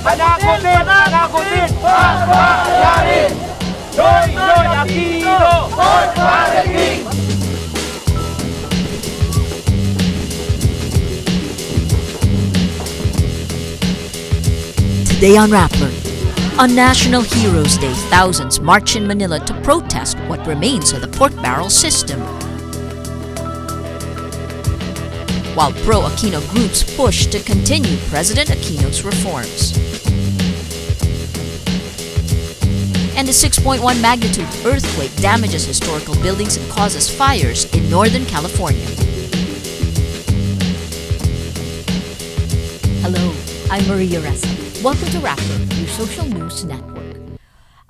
Panagutin, pagpayarin! Noy Aquino, Fort Parating! Today on Rappler, on National Heroes Day, thousands march in Manila to protest what remains of the pork barrel system. While pro-Aquino groups push to continue President Aquino's reforms. And a 6.1 magnitude earthquake damages historical buildings and causes fires in Northern California. Hello, I'm Maria Ressa. Welcome to Rappler, your social news network.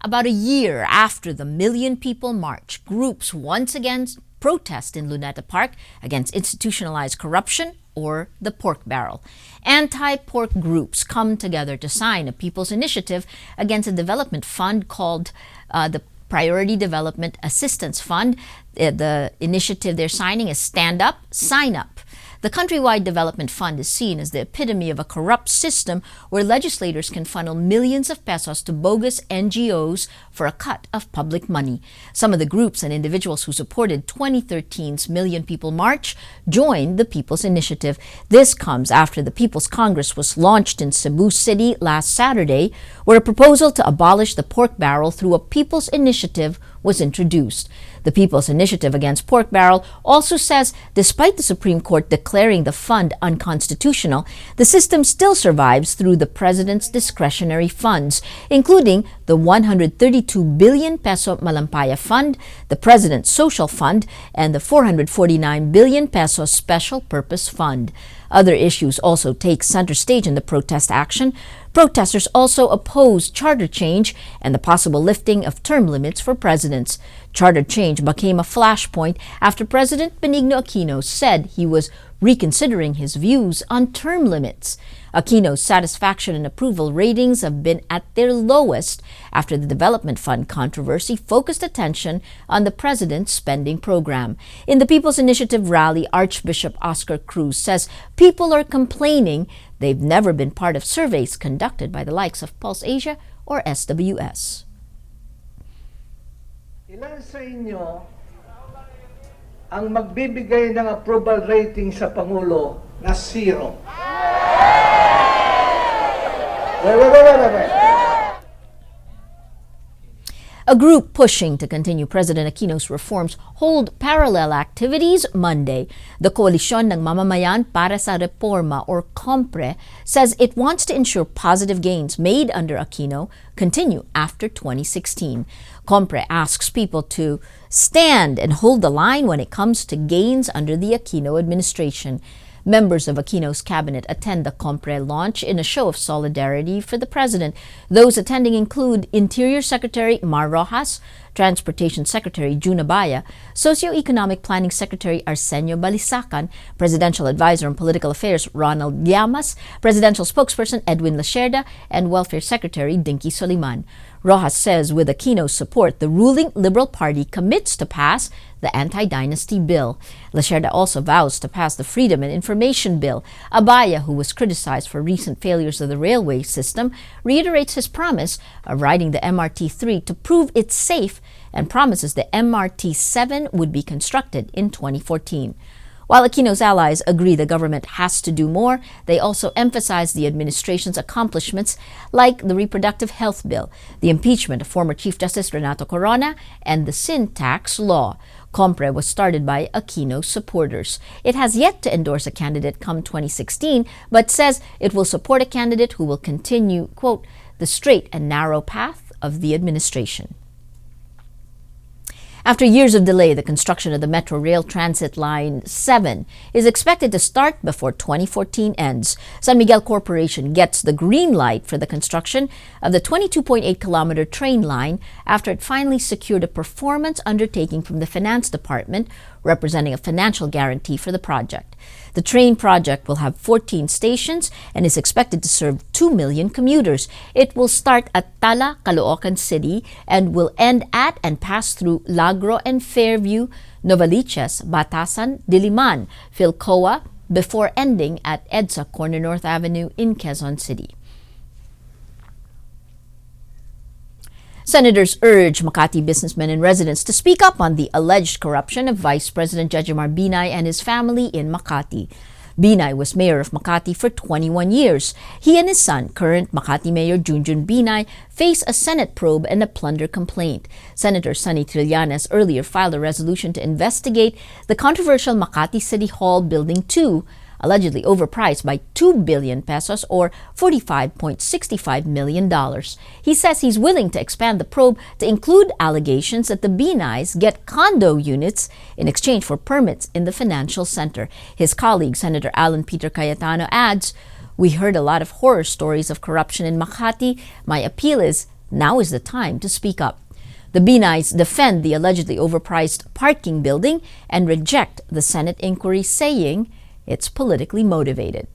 About a year after the Million People March, groups once again protest in Luneta Park against institutionalized corruption or the pork barrel. Anti-pork groups come together to sign a people's initiative against a development fund called the Priority Development Assistance Fund. The initiative they're signing is Stand Up, Sign Up. The Countrywide Development Fund is seen as the epitome of a corrupt system where legislators can funnel millions of pesos to bogus NGOs for a cut of public money. Some of the groups and individuals who supported 2013's Million People March joined the People's Initiative. This comes after the People's Congress was launched in Cebu City last Saturday, where a proposal to abolish the pork barrel through a People's Initiative was introduced. The People's Initiative Against Pork Barrel also says despite the Supreme Court declaring the fund unconstitutional, the system still survives through the President's discretionary funds, including the 132 billion peso Malampaya Fund, the President's Social Fund, and the 449 billion peso Special Purpose Fund. Other issues also take center stage in the protest action. Protesters also oppose charter change and the possible lifting of term limits for presidents. Charter change became a flashpoint after President Benigno Aquino said he was reconsidering his views on term limits. Aquino's satisfaction and approval ratings have been at their lowest after the Development Fund controversy focused attention on the president's spending program. In the People's Initiative rally, Archbishop Oscar Cruz says people are complaining they've never been part of surveys conducted by the likes of Pulse Asia or SWS. Ilan sa inyo ang magbibigay ng approval rating sa Pangulo na 0? Wait. A group pushing to continue President Aquino's reforms hold parallel activities Monday. The Koalisyon ng Mamamayan para sa Reforma or Compre says it wants to ensure positive gains made under Aquino continue after 2016. Compre asks people to stand and hold the line when it comes to gains under the Aquino administration. Members of Aquino's cabinet attend the Compre launch in a show of solidarity for the president. Those attending include Interior Secretary Mar Rojas, Transportation Secretary June Abaya, Socioeconomic Planning Secretary Arsenio Balisacan, Presidential Advisor on Political Affairs Ronald Llamas, Presidential Spokesperson Edwin Lacerda, and Welfare Secretary Dinky Soliman. Rojas says with Aquino's support, the ruling Liberal Party commits to pass the Anti-Dynasty Bill. Lacerda also vows to pass the Freedom and Information Bill. Abaya, who was criticized for recent failures of the railway system, reiterates his promise of riding the MRT-3 to prove it's safe and promises the MRT-7 would be constructed in 2014. While Aquino's allies agree the government has to do more, they also emphasize the administration's accomplishments like the reproductive health bill, the impeachment of former Chief Justice Renato Corona, and the sin tax law. Compre was started by Aquino supporters. It has yet to endorse a candidate come 2016, but says it will support a candidate who will continue, quote, the straight and narrow path of the administration. After years of delay, the construction of the Metro Rail Transit Line 7 is expected to start before 2014 ends. San Miguel Corporation gets the green light for the construction of the 22.8-kilometer train line after it finally secured a performance undertaking from the Finance Department, representing a financial guarantee for the project. The train project will have 14 stations and is expected to serve 2 million commuters. It will start at Tala, Caloocan City and will end at and pass through Lagro and Fairview, Novaliches, Batasan, Diliman, Philcoa, before ending at EDSA Corner North Avenue in Quezon City. Senators urge Makati businessmen and residents to speak up on the alleged corruption of Vice President Jejomar Binay and his family in Makati. Binay was mayor of Makati for 21 years. He and his son, current Makati Mayor Junjun Binay, face a Senate probe and a plunder complaint. Senator Sonny Trillanes earlier filed a resolution to investigate the controversial Makati City Hall Building 2, allegedly overpriced by 2 billion pesos or $45.65 million. He says he's willing to expand the probe to include allegations that the Binays get condo units in exchange for permits in the financial center. His colleague, Senator Alan Peter Cayetano, adds, "We heard a lot of horror stories of corruption in Makati. My appeal is, now is the time to speak up." The Binays defend the allegedly overpriced parking building and reject the Senate inquiry, saying it's politically motivated.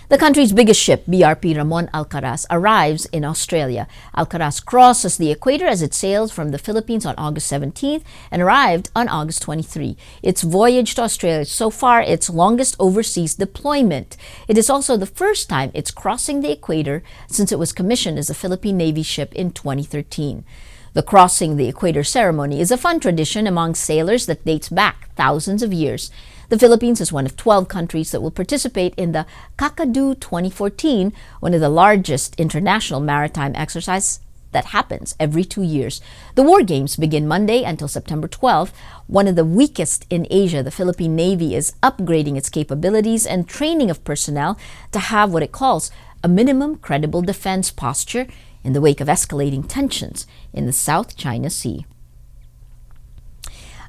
The country's biggest ship, BRP Alcaras, arrives in Australia. Alcaras crosses the equator as it sailed from the Philippines on August 17th and arrived on August 23. Its voyage to Australia is so far its longest overseas deployment. It is also the first time it's crossing the equator since it was commissioned as a Philippine Navy ship in 2013. The crossing the equator ceremony is a fun tradition among sailors that dates back thousands of years. The Philippines is one of 12 countries that will participate in the Kakadu 2014, one of the largest international maritime exercises that happens every 2 years. The War Games begin Monday until September 12th. One of the weakest in Asia, the Philippine Navy is upgrading its capabilities and training of personnel to have what it calls a minimum credible defense posture in the wake of escalating tensions in the South China Sea.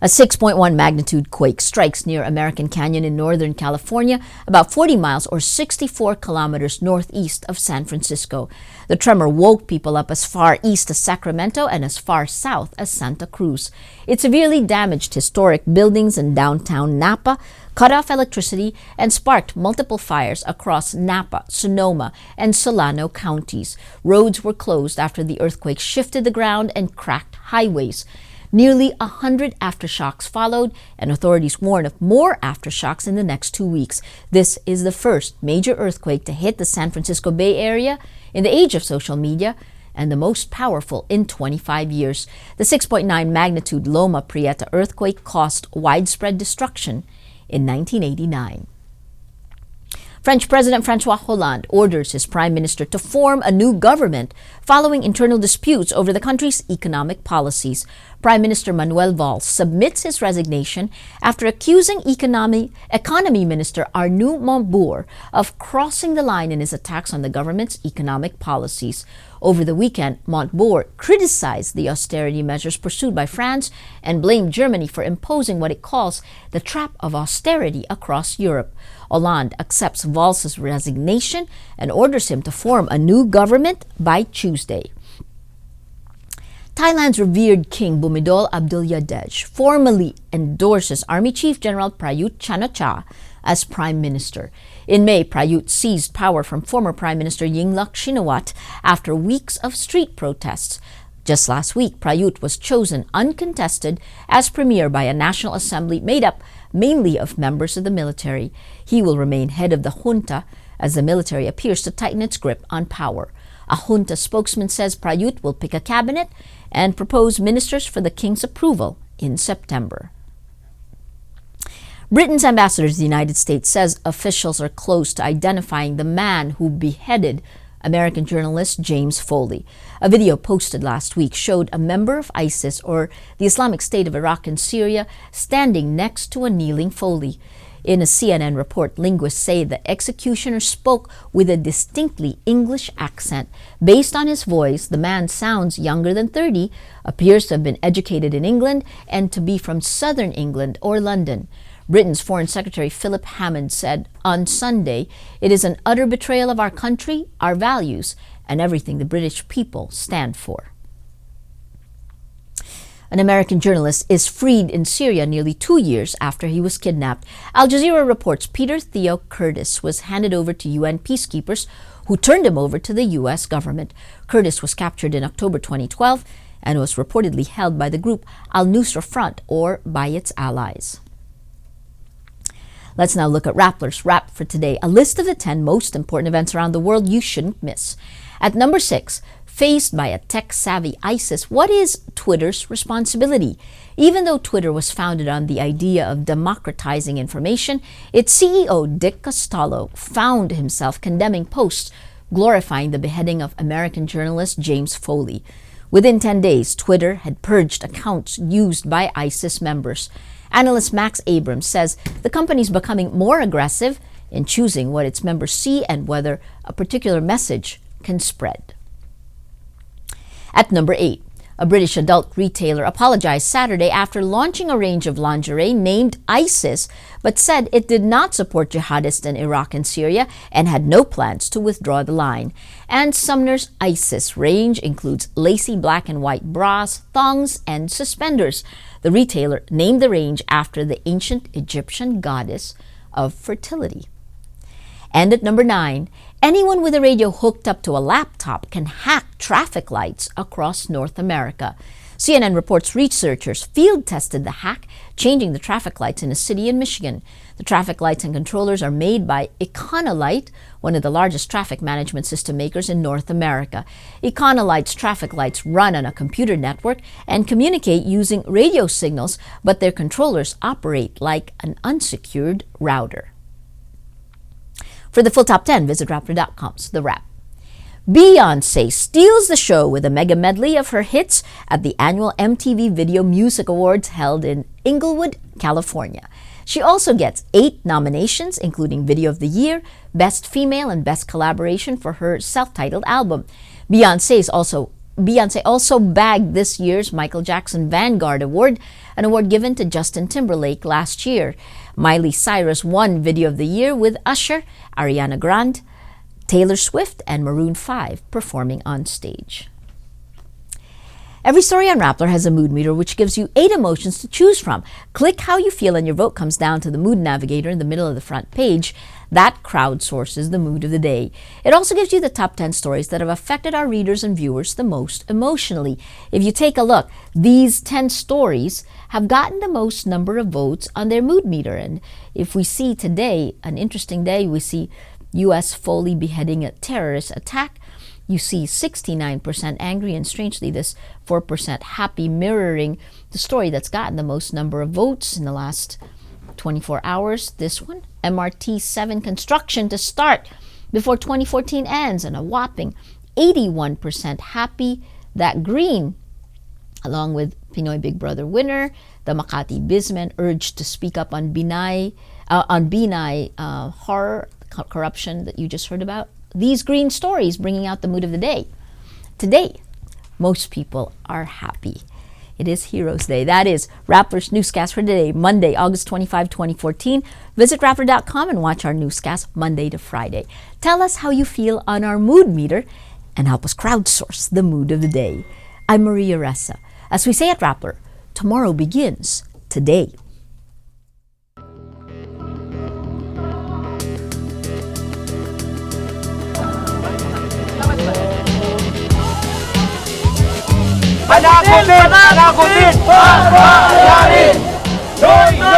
A 6.1 magnitude quake strikes near American Canyon in Northern California, about 40 miles or 64 kilometers northeast of San Francisco. The tremor woke people up as far east as Sacramento and as far south as Santa Cruz. It severely damaged historic buildings in downtown Napa, cut off electricity, and sparked multiple fires across Napa, Sonoma, and Solano counties. Roads were closed after the earthquake shifted the ground and cracked highways. Nearly 100 aftershocks followed, and authorities warn of more aftershocks in the next 2 weeks. This is the first major earthquake to hit the San Francisco Bay Area in the age of social media, and the most powerful in 25 years. The 6.9 magnitude Loma Prieta earthquake caused widespread destruction in 1989. French President François Hollande orders his prime minister to form a new government following internal disputes over the country's economic policies. Prime Minister Manuel Valls submits his resignation after accusing Economy Minister Arnaud Montebourg of crossing the line in his attacks on the government's economic policies. Over the weekend, Montebourg criticized the austerity measures pursued by France and blamed Germany for imposing what it calls the trap of austerity across Europe. Hollande accepts Valls' resignation and orders him to form a new government by Tuesday. Thailand's revered king Bumidol Abdulyadesh formally endorses Army Chief General Prayut Chan-o-cha as prime minister. In May, Prayut seized power from former Prime Minister Yingluck Shinawatra after weeks of street protests. Just last week, Prayut was chosen uncontested as premier by a National Assembly made up mainly of members of the military. He will remain head of the junta as the military appears to tighten its grip on power. A junta spokesman says Prayut will pick a cabinet and propose ministers for the king's approval in September. Britain's ambassador to the United States says officials are close to identifying the man who beheaded American journalist James Foley. A video posted last week showed a member of ISIS, or the Islamic State of Iraq and Syria, standing next to a kneeling Foley. In a CNN report, linguists say the executioner spoke with a distinctly English accent. Based on his voice, the man sounds younger than 30, appears to have been educated in England, and to be from southern England or London. Britain's Foreign Secretary Philip Hammond said on Sunday, "It is an utter betrayal of our country, our values, and everything the British people stand for." An American journalist is freed in Syria nearly 2 years after he was kidnapped. Al Jazeera reports Peter Theo Curtis was handed over to UN peacekeepers who turned him over to the U.S. government. Curtis was captured in October 2012 and was reportedly held by the group Al-Nusra Front or by its allies. Let's now look at Rappler's Wrap for today, a list of the 10 most important events around the world you shouldn't miss. At number 6, Faced by a tech-savvy ISIS, what is Twitter's responsibility? Even though Twitter was founded on the idea of democratizing information, its CEO, Dick Costolo, found himself condemning posts glorifying the beheading of American journalist James Foley. Within 10 days, Twitter had purged accounts used by ISIS members. Analyst Max Abrams says the company is becoming more aggressive in choosing what its members see and whether a particular message can spread. At number 8, a British adult retailer apologized Saturday after launching a range of lingerie named ISIS, but said it did not support jihadists in Iraq and Syria and had no plans to withdraw the line. And Sumner's ISIS range includes lacy black and white bras, thongs, and suspenders. The retailer named the range after the ancient Egyptian goddess of fertility. And at number 9, anyone with a radio hooked up to a laptop can hack traffic lights across North America. CNN reports researchers field-tested the hack, changing the traffic lights in a city in Michigan. The traffic lights and controllers are made by Econolite, one of the largest traffic management system makers in North America. Econolite's traffic lights run on a computer network and communicate using radio signals, but their controllers operate like an unsecured router. For the full top 10, visit Rappler.com's The Wrap. Beyoncé steals the show with a mega medley of her hits at the annual MTV Video Music Awards held in Inglewood, California. She also gets 8 nominations, including Video of the Year, Best Female, and Best Collaboration for her self-titled album. Beyoncé also bagged this year's Michael Jackson Vanguard Award, an award given to Justin Timberlake last year. Miley Cyrus won Video of the Year with Usher, Ariana Grande, Taylor Swift, and Maroon 5 performing on stage. Every story on Rappler has a mood meter which gives you 8 emotions to choose from. Click how you feel and your vote comes down to the mood navigator in the middle of the front page. That crowdsources the mood of the day. It also gives you the top 10 stories that have affected our readers and viewers the most emotionally. If you take a look, these 10 stories have gotten the most number of votes on their mood meter. And if we see today, an interesting day, we see U.S. Foley beheading a terrorist attack. You see 69% angry, and strangely this 4% happy, mirroring the story that's gotten the most number of votes in the last 24 hours. This one, MRT 7 construction to start before 2014 ends, and a whopping 81% happy. That green, along with Pinoy Big Brother winner, the Makati businessmen urged to speak up on Binay horror, corruption that you just heard about. These green stories bringing out the mood of the day. Today, most people are happy. It is Heroes Day. That is Rappler's Newscast for today, Monday, August 25, 2014. Visit Rappler.com and watch our newscast Monday to Friday. Tell us how you feel on our mood meter and help us crowdsource the mood of the day. I'm Maria Ressa. As we say at Rappler, tomorrow begins today. Panagutin! Panagutin! Panagutin! Noy!